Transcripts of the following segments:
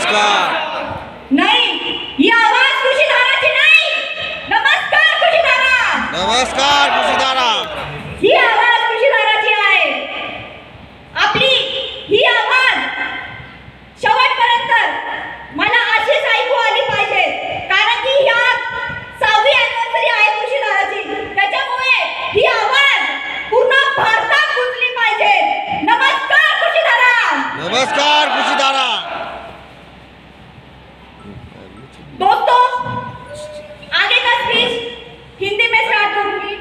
नमस्कार. नाही, ही आवाज कृषीधाराची नाही. नमस्कार कृषीधारा. नमस्कार कृषीधारा. ही आवाज कृषीधाराची आहे. आपली ही आवाज शेवटपर्यंत मला अशीच ऐकू आली पाहिजे, कारण की ह्या 6वी अॅनिव्हर्सरी आहे कृषीधाराची. त्याच्यामुळे ही आवाज पूर्ण भारतात गुंजली पाहिजे. नमस्कार कृषीधारा. नमस्कार कृषीधारा. दोस्तों, आगे का स्पीच हिंदी में स्टार्ट करूंगी.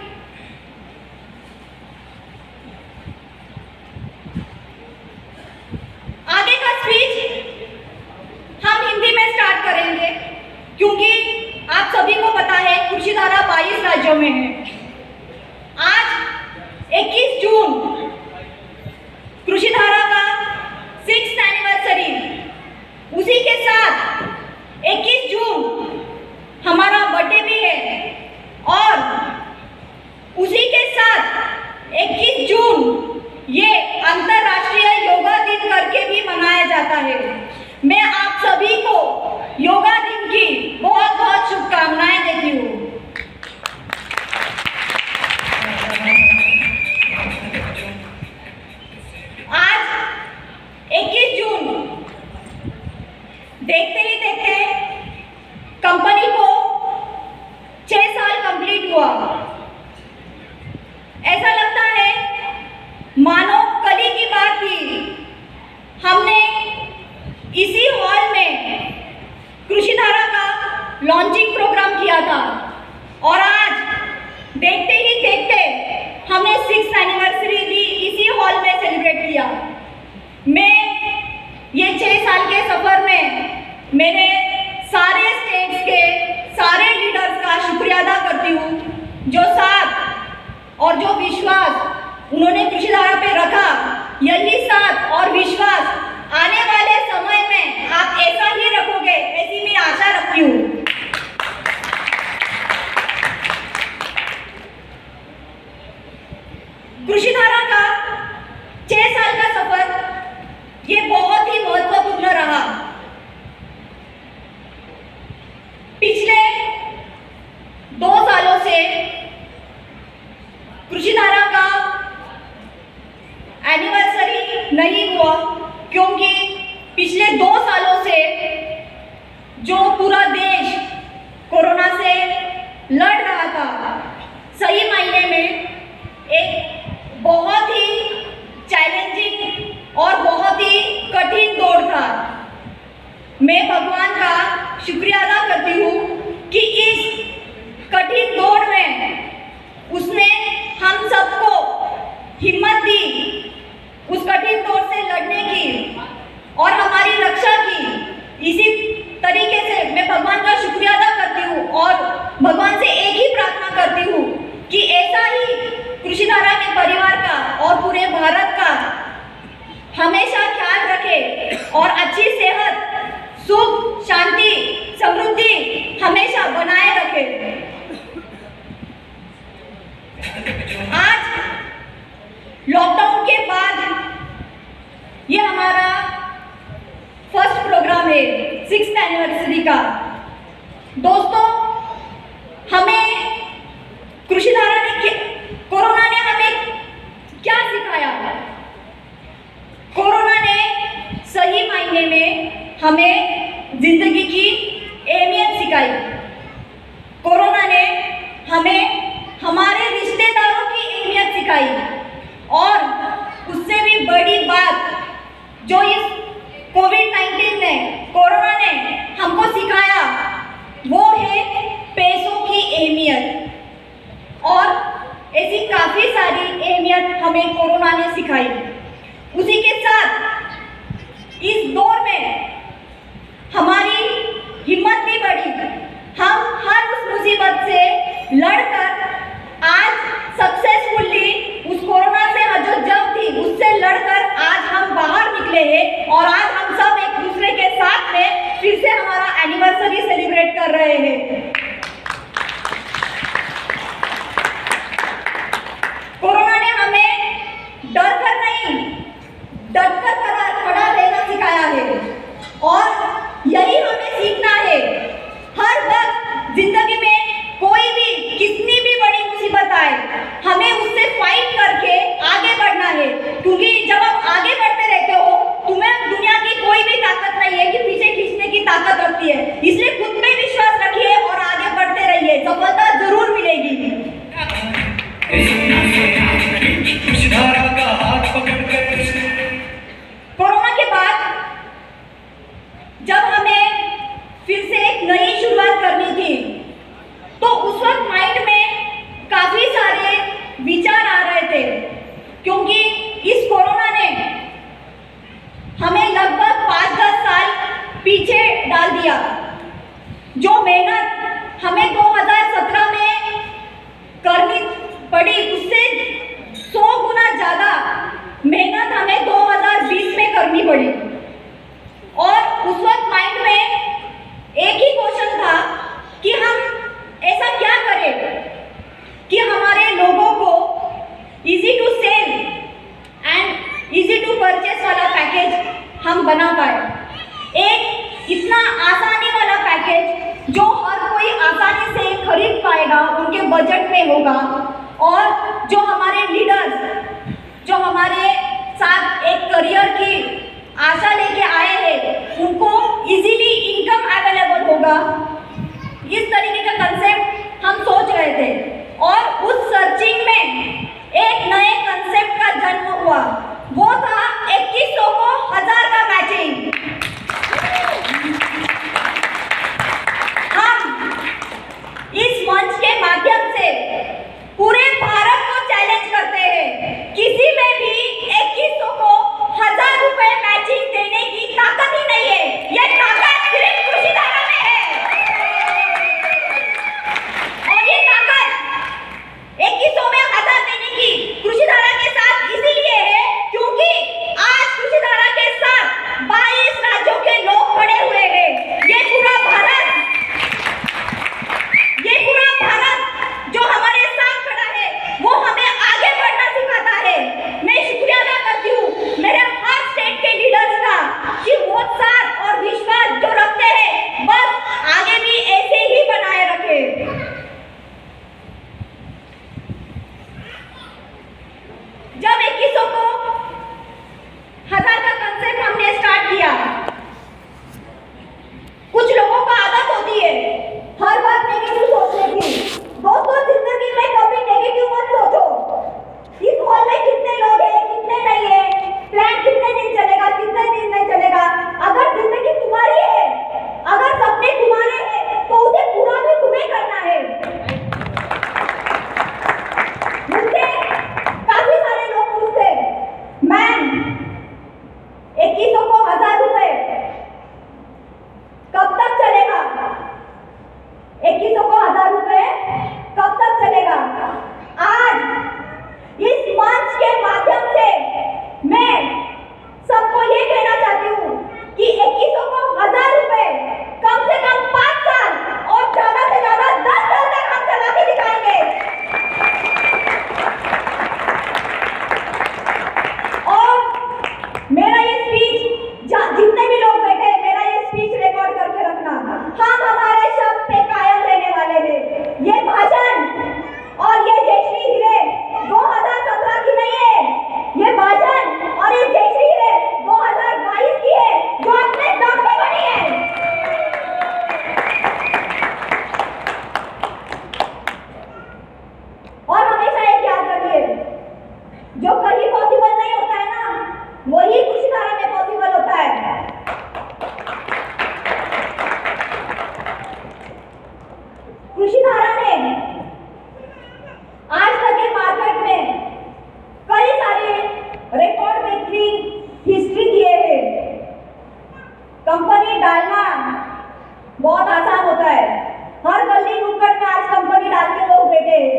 आगे का स्पीच हम हिंदी में स्टार्ट करेंगे, क्योंकि आप सभी को पता है कृषीधारा 22 राज्यों में है. आज 21 जून कृषीधारा का 6th एनिवर्सरी. उसी के साथ 21 जून हमारा बर्थडे भी है, और उसी के साथ 21 जून ये अंतर्राष्ट्रीय योगा दिन करके भी मनाया जाता है. मैं आप सभी को योगा दिन की बहुत बहुत शुभकामनाएं देती हूँ. आज 21 जून देखते ही देखते कंपनी को 6 साल कंप्लीट हुआ. ऐसा लगता है मानो कल ही की बात थी. हमने इसी हॉल में कृषीधारा का लॉन्चिंग प्रोग्राम किया था, और आज देखते ही देखते हमने 6th एनिवर्सरी भी इसी हॉल में सेलिब्रेट किया. मैं ये 6 साल के सफर में मेरे सारे स्टेट्स के सारे लीडर्स का शुक्रिया अदा करती हूँ, जो साथ और जो विश्वास उन्होंने कृषीधारा पे रखा. यही साथ और विश्वास आने वाले समय में आप ऐसा ही रखोगे, ऐसी मैं आशा रखती हूँ. कृषीधारा का 6 साल का सफर ये बहुत ही महत्वपूर्ण रहा. पिछले 2 सालों से कृषीधारा का एनिवर्सरी नहीं हुआ, क्योंकि पिछले 2 सालों से जो पूरा देश कोरोना से लड़ रहा था, सही मायने में एक बहुत ही चैलेंजिंग और बहुत ही कठिन दौर था. मैं भगवान का शुक्रिया अदा करती हूँ कि इस कठिन दौर में उसने हम सबको हिम्मत दी उस कठिन दौर से लड़ने की और हमारी रक्षा की. इसी तरीके से मैं भगवान का शुक्रिया अदा करती हूँ और भगवान से एक ही प्रार्थना करती हूँ कि ऐसा ही कृषीधारा के परिवार का और पूरे भारत का हमेशा ख्याल रखे और अच्छी सेहत, सुख, शांति, समृद्धि हमेशा बनाए रखे. आज लॉकडाउन के बाद ये हमारा फर्स्ट प्रोग्राम है 6th एनिवर्सरी का. दोस्तों, हमें कृषीधारा ने कोरोना ने हमें क्या सिखाया? कोरोना ने सही मायने में हमें जिंदगी की अहमियत सिखाई. कोरोना ने हमें हमारे रिश्तेदारों की अहमियत सिखाई, और उससे भी बड़ी बात जो इस कोविड-19 ने, कोरोना ने हमको सिखाया, वो है पैसों की अहमियत. और ऐसी काफ़ी सारी अहमियत हमें कोरोना ने सिखाई. उसी के साथ इस दौर में हमारी हिम्मत भी बढ़ी. हम हर उस मुसीबत से लड़कर आज सक्सेसफुली उस कोरोना से जो जंग थी उससे लड़कर आज हम बाहर निकले हैं, और आज हम सब एक दूसरे के साथ में फिर से हमारा एनिवर्सरी सेलिब्रेट कर रहे हैं. कोरोना ने हमें डर कर नहीं, डट कर खड़ा रहना सिखाया है, और यही हमें सीखना है। हर वक्त जिंदगी में कोई भी कितनी भी बड़ी मुसीबत आए, हमें उससे फाइट करके आगे बढ़ना है, क्योंकि जब आप आगे बढ़ते रहते हो तुम्हें दुनिया की कोई भी ताकत नहीं है कि पीछे खींचने की ताकत रखती है। इसलिए खुद में विश्वास रखिए और आगे बढ़ते रहिए, सफलता जरूर मिलेगी। कोरोना के बाद जब हमें फिर से एक नई शुरुआत करनी थी, तो उस वक्त माइंड में काफी सारे विचार आ रहे थे, क्योंकि इस कोरोना ने हमें लगभग 5-10 साल पीछे डाल दिया। जो मेहनत हमें 2017 में करनी पड़ी, उससे 100 गुना ज्यादा मेहनत हमें 2020 में करनी पड़ी। और उस वक्त माइंड में एक ही क्वेश्चन था कि हम ऐसा क्या करें कि हमारे लोगों को easy to sell and easy to purchase वाला पैकेज हम बना पाए। एक इतना आसानी वाला पैकेज जो हर कोई आसानी से खरीद पाएगा, उनके बजट में होगा, और जो हमारे लीडर्स जो हमारे साथ एक करियर की आशा लेके आए हैं, उनको इजीली इनकम अवेलेबल होगा। इस तरीके का कंसेप्ट हम सोच रहे थे, और उस सर्चिंग में एक नए कंसेप्ट का जन्म हुआ। वो था 2100 को 1000 का मैचिंग। हम इस मंच के माध्यम से पूरे भारत को चैलेंज करते हैं, किसी में भी 2100 को 1000 रुपए मैचिंग देने की ताकत ही नहीं है। ये ताकत सिर्फ कृषिधारा में है, और ये ताकत 2100 में 1000 देने की कृषिधारा के साथ इसीलिए है क्योंकि आज कृषिधारा के साथ 22 राज्यों के लोग खड़े हुए हैं। ये पूरा भारत जो हमारे साथ खड़ा है, वो हमें आगे बढ़ना सिखाता है। मैं शुक्रिया अदा करती हूँ मेरे हर स्टेट के लीडर्स का कि वो साथ और विश्वास जो रखते हैं, बस आगे भी ऐसे ही बनाए रखे। जब 2100 को 1000 का कंसेप्ट हमने स्टार्ट किया, कुछ लोगों को आदत होती है हर बार नेगेटिव सोचने की। दोस्तों, जिंदगी में कभी नेगेटिव मत सोचो। इस हॉल में कितने लोग हैं, कितने नहीं है, प्लान कितने दिन चलेगा, कितने दिन नहीं चलेगा। अगर जिंदगी तुम्हारी है, अगर सपने तुम्हारे हैं, तो उसे पूरा भी तुम्हें करना है। मुझसे काफी सारे लोग पूछते, मैम 2100 को 1000 रुपए कब तक चलेगा? 2100 को 1000 रुपए कब तक चलेगा? आज इस मंच के माध्यम से मैं सबको ये कहना चाहती हूँ कि 2100 को 1000 रुपए कम से कम 5 साल और ज्यादा से ज्यादा 10 साल तक हम चला के दिखाएंगे। और मेरा ये स्पीच, जितने भी लोग बैठे हैं, मेरा ये स्पीच रिकॉर्ड करके रखना। हम हमारे शब्द पे कायम रहने वाले हैं। ये भाषण और ये जयश्री हीरे 2017 की नहीं है, ये भाषण और ये जयश्री हीरे 2022 की है, जो अपने दम पे बनी है। और हमेशा एक याद रखिए, जो कहीं पॉसिबल नहीं होता है ना, वही कृषिधारा में पॉसिबल होता है। कृषिधारा ने आज तक के मार्केट में कई सारे रिकॉर्ड ब्रेकिंग हिस्ट्री दिए हैं। कंपनी डालना बहुत आसान होता है, हर गली नुक्कड़ में आज कंपनी डाल के लोग बैठे हैं,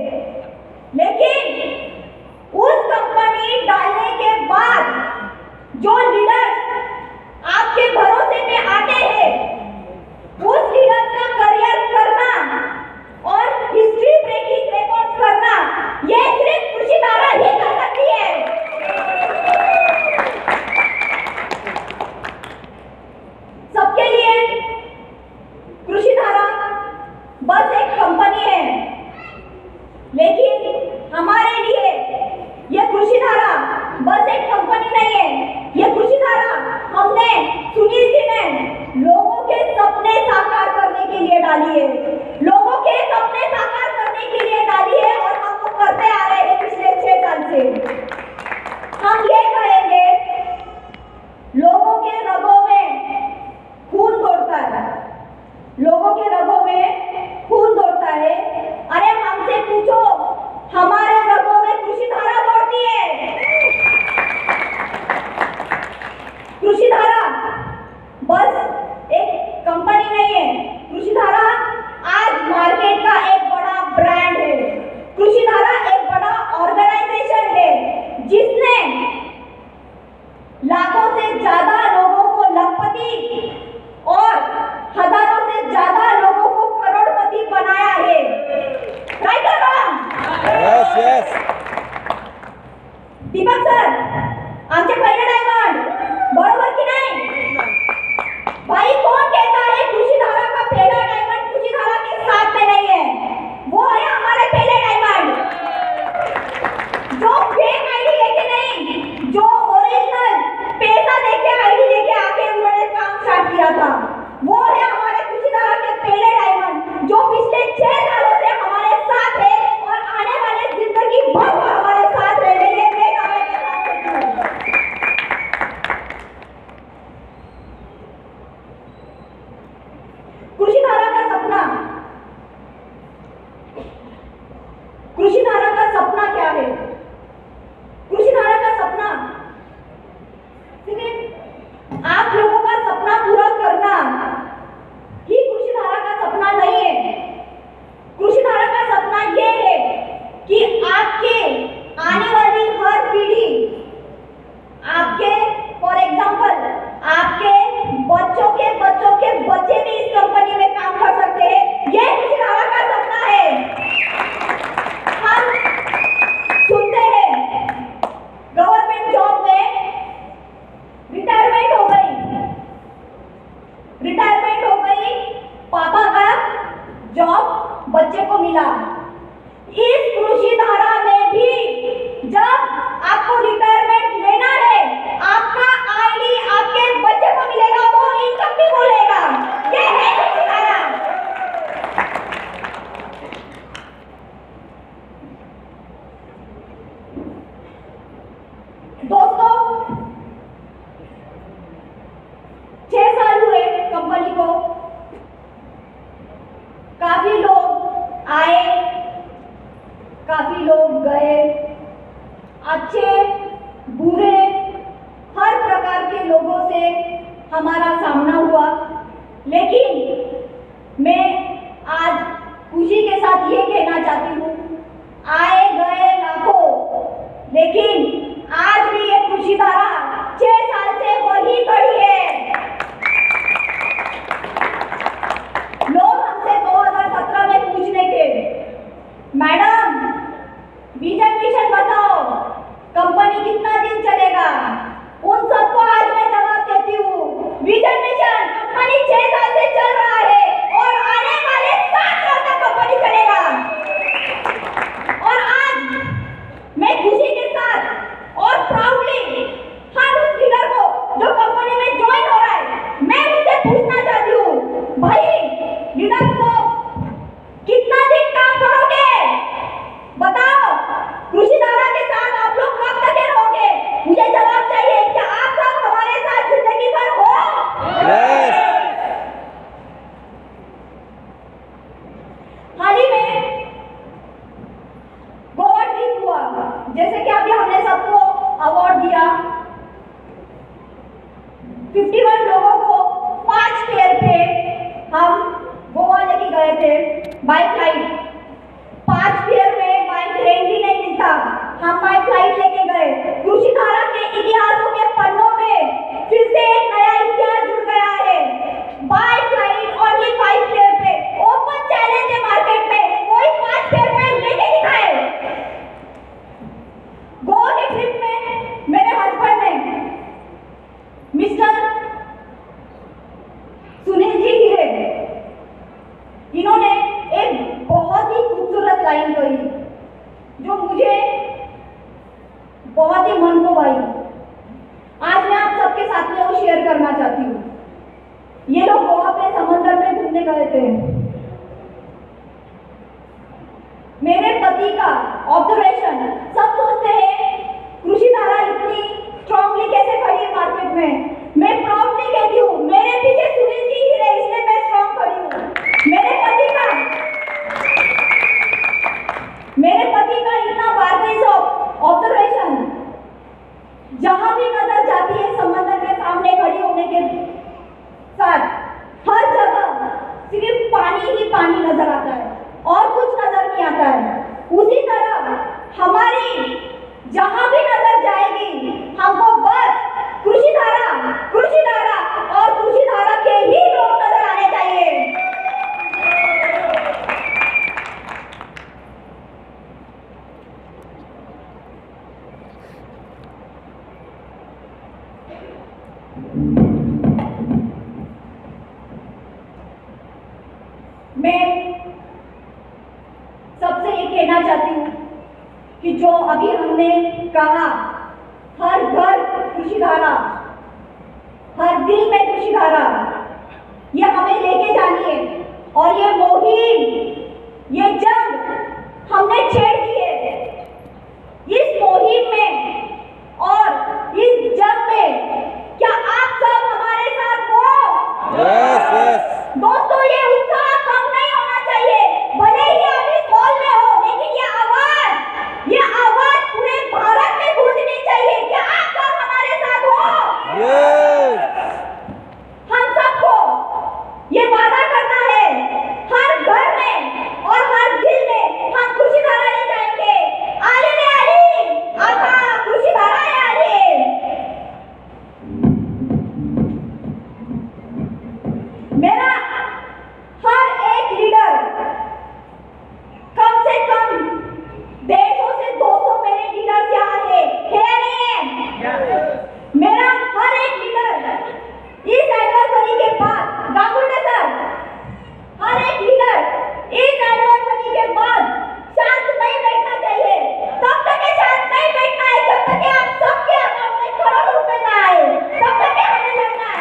लेकिन उस कंपनी डालने के बाद जो लीडर आपके भरोसे में आते हैं, उस लीडर का करियर करना और हिस्ट्री ब्रेकिंग रिकॉर्ड करना, ये सिर्फ कृषिधारा ही कर सकती है। सबके लिए डाली है, लोगों के सपने साकार करने के लिए डाली है, और हम वो करते आ रहे हैं पिछले 6 साल से। हम ये कहेंगे, लोगों के रगों में खून दौड़ता है, लोगों के रगों में खून दौड़ता है। अरे हमसे पूछो, हमारे रगों में कृषि धारा दौड़ती है। कृषि धारा बस एक कंपनी नहीं है, कृषि धारा आज मार्केट का एक बड़ा ब्रांड है। कृषि धारा एक बड़ा ऑर्गेनाइजेशन है जिसने लाखों से ज्यादा लोगों को लखपति और हजारों से ज्यादा लोगों को करोड़पति बनाया है। राइट और wrong? Yes yes. Deepak sir, आमचे पहिले डायमंड बरोबर की नहीं? भाई कौन कहता है कृषि धारा का पहला डायमंड कृषि धारा के साथ में नहीं है? वो है हमारे पहले डायमंड, जो फेक आईडी लेके नहीं, जो ओरिजिनल पैसा देके आईडी लेके आके उन्होंने काम स्टार्ट किया था। वो है हमारे कृषि धारा के पहले डायमंड, जो पिछले 6 सालों से हमारे साथ है और आने वाले जिंदगी भर वो हमारे साथ रहेंगे। मैं दावे के साथ कहती हूं। कृषि धारा का सपना, कृषि धारा का सपना क्या है? कृषि धारा का सपना सिर्फ आप लोगों का सपना पूरा करना ही कृषि धारा का सपना नहीं है। कृषि धारा का सपना ये है कि आपके आने वाली हर पीढ़ी, आपके फॉर एग्जांपल आपके बच्चों के बच्चे भी इस कंपनी में काम कर सकते हैं। ये कृषि धारा का सपना है। हम सुनते हैं गवर्नमेंट जॉब में रिटायरमेंट हो गई, पापा का जॉब बच्चे को मिला। इस कृषि धारा में भी जब आपको रिटायरमेंट लेना है, आपका आईडी आपके बच्चे को मिलेगा, वो इनकम भी बोलेगा। ये है कृषि धारा। दोस्तों, 6 साल हुए कंपनी को, काफी लोग आए, काफी लोग गए, अच्छे बुरे हर प्रकार के लोगों से हमारा सामना हुआ। लेकिन मैं आज खुशी के साथ ये कहना चाहती हूँ, आए गए लाखों, लेकिन आज भी ये कृषि धारा 6 साल से वही खड़ी है। लोग हमसे 2017 में पूछने के, मैडम विजन मिशन बताओ, कंपनी कितना दिन चलेगा? उन सबको आज मैं जवाब देती हूँ, विजन मिशन कंपनी 6 साल से चल रहा है और आने वाले 7 साल तक कंपनी चलेगा। और आज मैं खुशी के साथ और प्राउडली हर उस लीडर को जो कंपनी में ज्वाइन हो रहा है, मैं उनसे पूछना चाहती हूँ, भाई लीडर को कितना दिन काम करोगे? बताओ, कृषि धारा के साथ आप लोग कब तक रहोगे? मुझे जवाब चाहिए। क्या आप सब हमारे साथ जिंदगी भर हो? यस। हाल ही में गोवा ट्रिप हुआ, जैसे कि अभी हमने सबको अवार्ड दिया। 51 लोगों को 5 पेयर पे हम गोवा लेके गए थे बाय फ्लाइट। 5 पेयर में बाय ट्रेन भी नहीं मिलता, हम बाय फ्लाइट लेके गए। कृषि धारा के इतिहासों के पन्नों में फिर से एक नया इतिहास जुड़ गया है। बाय फ्लाइट ओनली 5 पेयर पे, ओपन चैलेंज है मार्केट में, कोई 5 पेयर पे लेके दिखाए। गोवा के ट्रिप में मेरे हस्बैंड ने मिस्टर सुनील जी हीरे, इन्होंने एक बहुत ही खूबसूरत लाइन कही जो मुझे बहुत ही मन को भाई। आज मैं आप सबके साथ में वो शेयर करना चाहती हूँ। ये लोग गोवा पे समंदर में घूमने गए थे। पति का ऑब्जर्वेशन, सब सोचते हैं कृषि धारा इतनी स्ट्रांगली कैसे खड़ी है मार्केट में। मैं प्राउडली कहती हूँ मेरे पीछे सुनील जी ही रहे, इसलिए मैं स्ट्रांग खड़ी हूँ। मेरे पति का इतना बारगेज ऑफ ऑब्जर्वेशन, जहां भी नजर जाती है समंदर के सामने खड़ी होने के साथ हर जगह सिर्फ पानी ही पानी नजर आता है और कुछ नजर नहीं आता है। उसी तरह हमारी जहां भी नजर जाएगी हमको बस कृषि धारा और कृषि धारा के ही लोग नजर आने चाहिए। मैं सबसे ये कहना चाहती हूँ कि जो अभी हमने कहा, हर घर कृषि धारा, हर दिल में कृषि धारा, ये हमें लेके जानी है। और ये मुहिम, ये जंग हमने छेड़ दी है। इस मुहिम में और इस जंग में क्या आप सब हमारे साथ हो? Yes, yes. दोस्तों, ये उत्साह कम नहीं होना चाहिए। भले ही आप इस हॉल में हो, लेकिन ये आवाज पूरे भारत में गूंजनी चाहिए। क्या आप सब हमारे साथ हो? Yes. हम सबको ये वादा करना है, हर घर में और हर दिल में हम कृषि धारा ले जाएंगे। आली रे आली, आता कृषि धारा है आली। मेरा हर एक लीडर, कम से कम 150 से 200 मेरे लीडर्स यहाँ है नहीं है? मेरा हर एक लीडर इस एनिवर्सरी के बाद, गांगुर्डे सर, हर एक लीडर इस एनिवर्सरी के बाद शांत नहीं बैठना चाहिए। तब तक ये शांत नहीं बैठना है जब तक आप सबके अकाउंट में करोड़ों रुपए ना आए, तब तक हमें लड़ना है।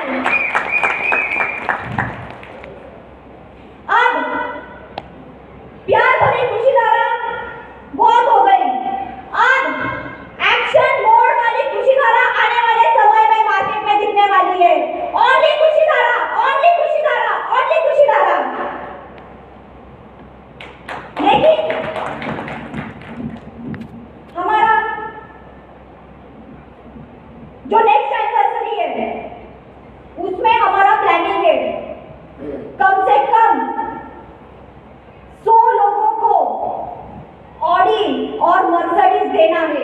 अब प्यार भरी कृषि धारा बहुत हो गई। अब एक्शन मोड वाली कृषि धारा आने वाले समय में मार्केट में दिखने वाली है। ओनली कृषि धारा, ओनली कृषि धारा, ओनली कृषि धारा। लेकिन हमारा जो नेक्स्ट एनिवर्सरी है उसमें हमारा प्लानिंग है कम से कम 100 लोगों को ऑडी और मर्सिडीज देना है।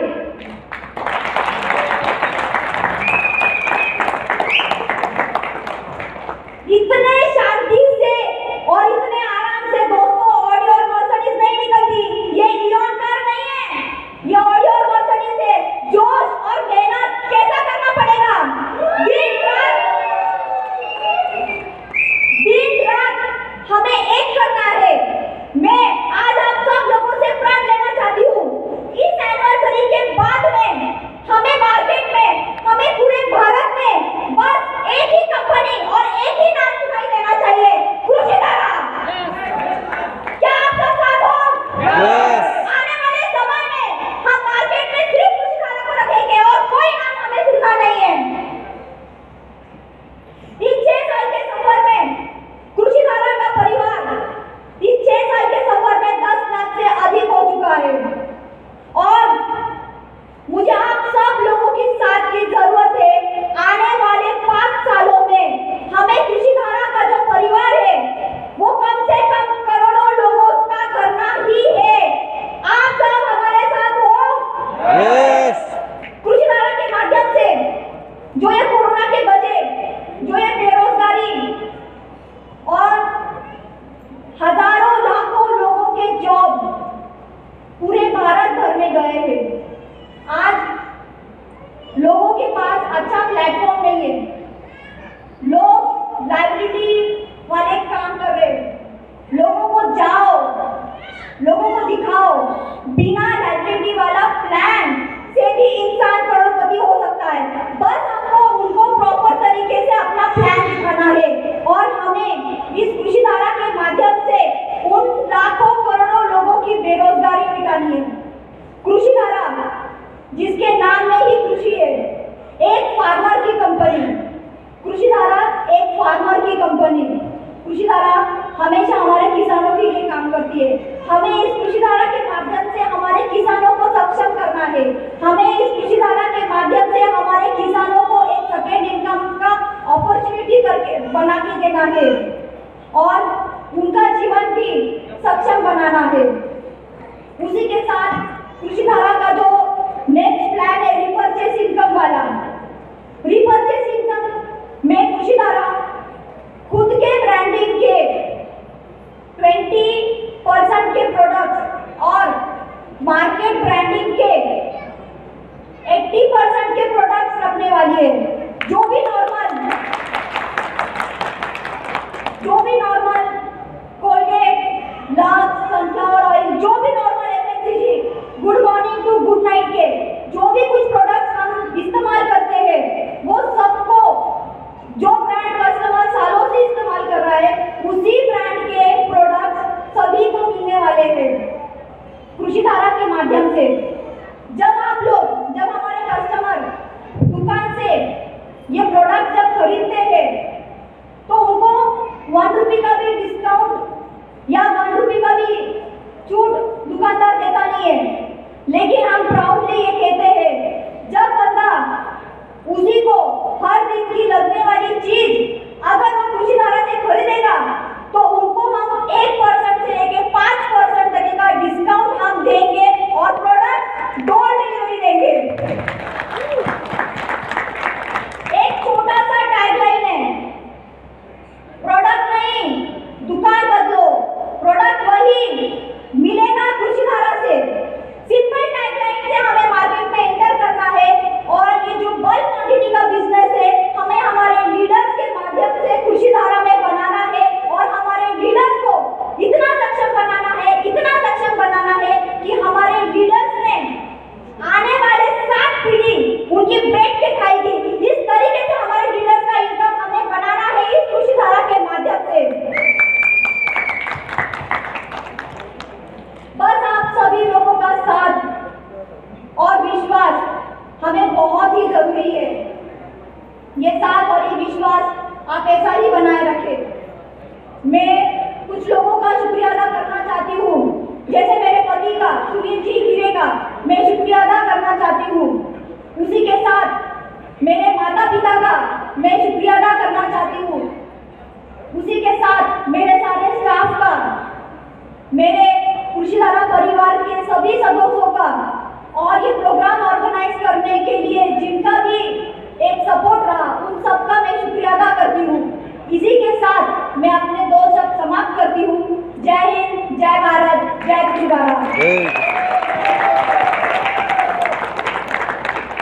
इतने शांति से और इतने आराम से दोस्तों ऑडी और मर्सिडीज नहीं निकलती। ये इयॉन कार नहीं है, ये ऑडी और मर्सिडीज है। जोश और मेहनत कैसा करना पड़ेगा? दिन रात हमें एक करना है। मैं आज आप सब लोगों से प्रण लेना चाहती हूँ, इस एनिवर्सरी के बाद में हमें मार्केट में, हमें पूरे भारत में बस एक ही कंपनी और एक ही नाम सुनाई देना और उनका जीवन भी सक्षम बनाना है। उसी के साथ कृषिधारा का जो नेक्स्ट प्लान है रिपर्चेस इनकम वाला, रिपर्चेस इनकम में कृषिधारा खुद के ब्रांडिंग के 20% के प्रोडक्ट्स और मार्केट ब्रांडिंग के 80% के प्रोडक्ट्स रखने वाली है। जो भी normal Colgate, Lux, sunflower oil, जो भी normal FMCG, good morning to good night के जो भी कुछ प्रोडक्ट्स हम इस्तेमाल करते हैं, वो सबको जो ब्रांड कस्टमर सालों से इस्तेमाल कर रहा है, उसी ब्रांड के प्रोडक्ट्स सभी को मिलने वाले हैं कृषिधारा के माध्यम से। जब हमारे कस्टमर दुकान से ये प्रोडक्ट जब खरीदते हैं तो उनको 1 रुपये का भी डिस्काउंट या 1 रुपये का भी छूट दुकानदार देता नहीं है। लेकिन हम प्राउडली ये कहते हैं, जब बंदा उसी को हर दिन की लगने वाली चीज अगर वो कृषिधारा से खरीदेगा तो उनको हम 1% से लेके 5% तक का डिस्काउंट हम देंगे और प्रोडक्ट डोर डिलीवरी देंगे। एक छोटा सा टैगलाइन है, प्रोडक्ट नहीं दुकान बदलो, प्रोडक्ट वही मिलेगा कृषिधारा से। सिंपल टैगलाइन से हमें मार्केट में एंटर करना है और ये जो बल्क क्वांटिटी का बिजनेस है हमें हमारे लीडर्स के माध्यम से कृषिधारा में बनाना है और हमारे लीडर्स को इतना सक्षम बनाना है कि हमारे लीडर्स ने आने वाले 7 पीढ़ी उनकी बैठ के खाएगी। इस तरीके से हमारे लीडर्स का इनकम हमें बनाना है इस कृषिधारा के माध्यम से। बस आप सभी लोगों का साथ और विश्वास हमें बहुत ही जरूरी है। ये साथ और ये विश्वास आप ऐसा ही बनाए रखें। मैं कुछ लोगों का शुक्रिया अदा करना चाहती हूँ, जैसे मेरे पति का, सुनील जी हीरे का मैं शुक्रिया अदा करना चाहती हूँ। उसी के साथ मेरे माता पिता का मैं शुक्रिया अदा करना चाहती हूँ। उसी के साथ मेरे सारे स्टाफ का, मेरे कृषिधारा परिवार के सभी सदस्यों का और ये प्रोग्राम ऑर्गेनाइज करने के लिए जिनका भी एक सपोर्ट रहा, उन सबका मैं शुक्रिया अदा करती हूँ। इसी के साथ मैं अपने 2 शब्द समाप्त करती हूँ। जय हिंद, जय भारत, जय कृषिधारा।